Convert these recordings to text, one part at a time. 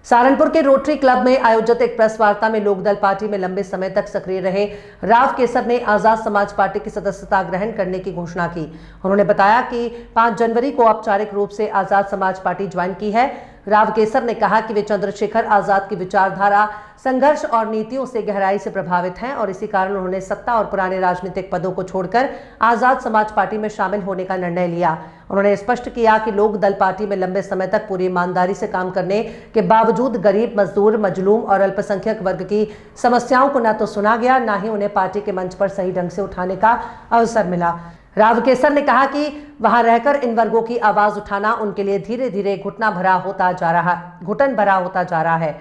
सहारनपुर के rotary club में आयोजित एक प्रेस वार्ता में लोकदल पार्टी में लंबे समय तक सक्रिय रहे राव केसर ने आजाद समाज पार्टी की सदस्यता ग्रहण करने की घोषणा की। उन्होंने बताया कि 5 जनवरी को औपचारिक रूप से आजाद समाज पार्टी ज्वाइन की है। राव केसर ने कहा कि वे चंद्रशेखर आजाद की विचारधारा, संघर्ष और नीतियों से गहराई से प्रभावित हैं और इसी कारण उन्होंने सत्ता और पुराने राजनीतिक पदों को छोड़कर आजाद समाज पार्टी में शामिल होने का निर्णय लिया। उन्होंने स्पष्ट किया कि लोक दल पार्टी में लंबे समय तक पूरी ईमानदारी से काम करने के बावजूद गरीब, मजदूर, मजलूम और अल्पसंख्यक वर्ग की समस्याओं को न तो सुना गया, न ही उन्हें पार्टी के मंच पर सही ढंग से उठाने का अवसर मिला। राव केसर ने कहा कि वहां रहकर इन वर्गों की आवाज उठाना उनके लिए धीरे धीरे घुटन भरा होता जा रहा है।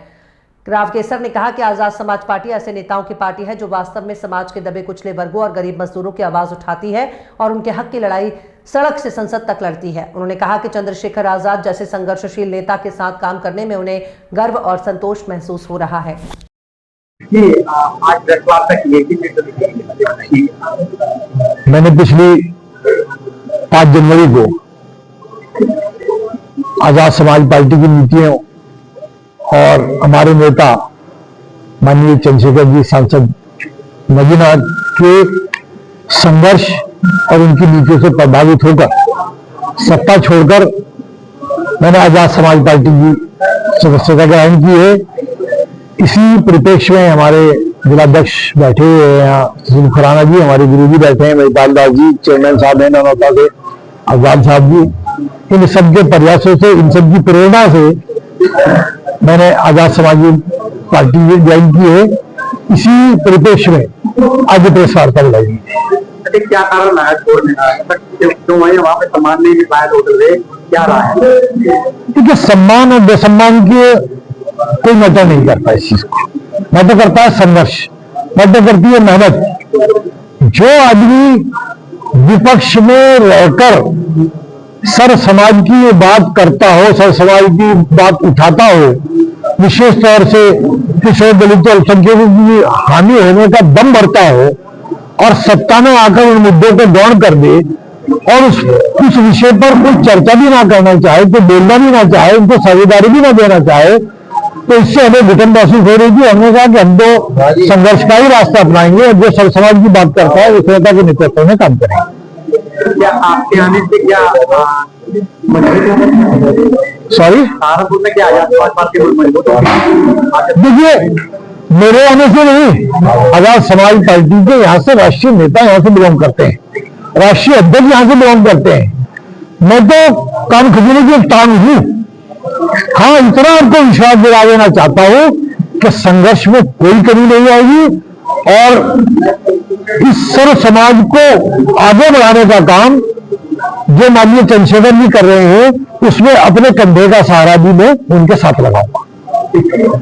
राव केसर ने कहा कि आजाद समाज पार्टी ऐसे नेताओं की पार्टी है जो वास्तव में समाज के दबे कुचले वर्गों और गरीब मजदूरों की आवाज उठाती है और उनके हक की लड़ाई सड़क से संसद तक लड़ती है। उन्होंने कहा कि चंद्रशेखर आजाद जैसे संघर्षशील नेता के साथ काम करने में उन्हें गर्व और संतोष महसूस हो रहा है। मैंने पिछली 5 जनवरी को आजाद समाज पार्टी की नीतियों और हमारे नेता माननीय चंद्रशेखर जी सांसद नगीना के संघर्ष और उनकी नीतियों से प्रभावित होकर सत्ता छोड़कर मैंने आजाद समाज पार्टी की सदस्यता ग्रहण की है। इसी परिप्रेक्ष्य में हमारे जिलाध्यक्ष बैठे हुए हैं यहाँ, खुराना जी हमारे गुरु जी बैठे हैं, महिपाल दास जी चेयरमैन साहब हैं नौता से, आजाद साहब जी, इन सबके प्रयासों से, इन सबकी प्रेरणा से मैंने आजाद समाज पार्टी ज्वाइन की है। इसी परिप्रेक्ष्य में आज प्रेस वार्ता बुलाई। क्या कारण रहा छोड़ने का? क्यों वहां पे सम्मान नहीं मिल पाया? क्या रहा है? देखिए, सम्मान और बेसम्मान के कोई मैटर नहीं करता, इस चीज को मैटर करता है संघर्ष, मैटर करती है मेहनत। जो आदमी विपक्ष में रहकर सर समाज की बात करता हो, सर समाज की बात उठाता हो, विशेष तौर से किशोर दलित अल्पसंख्यकों की हानि होने का दम भरता हो और सत्ता में आकर उन मुद्दों को गौण कर दे और उस विषय पर कोई चर्चा भी ना करना चाहे, कोई बोलना भी ना चाहे, उनको साझेदारी भी ना देना चाहे, तो इससे हमें घुटन महसूस हो रही थी। हमने कहा कि हम तो संघर्ष का ही रास्ता अपनाएंगे और जो सर समाज की बात करता है उस नेता के नेतृत्व में काम करेंगे। क्या आपके आने से क्या सॉरी सहारनपुर में क्या आजाद समाज पार्टी मजबूत होगी? देखिए, मेरे आने से नहीं, आजाद समाज पार्टी के यहाँ से राष्ट्रीय नेता यहाँ से बिलोंग करते हैं, राष्ट्रीय अध्यक्ष यहाँ से बिलोंग करते हैं। मैं तो काम खजीने की एक टांग हूँ। हाँ, इतना आपको विश्वास दिला देना चाहता हूं कि संघर्ष में कोई कमी नहीं आएगी और इस सर्व समाज को आगे बढ़ाने का काम जो माननीय चंद्रशेखर जी कर रहे हैं उसमें अपने कंधे का सहारा भी मैं उनके साथ लगाऊंगा।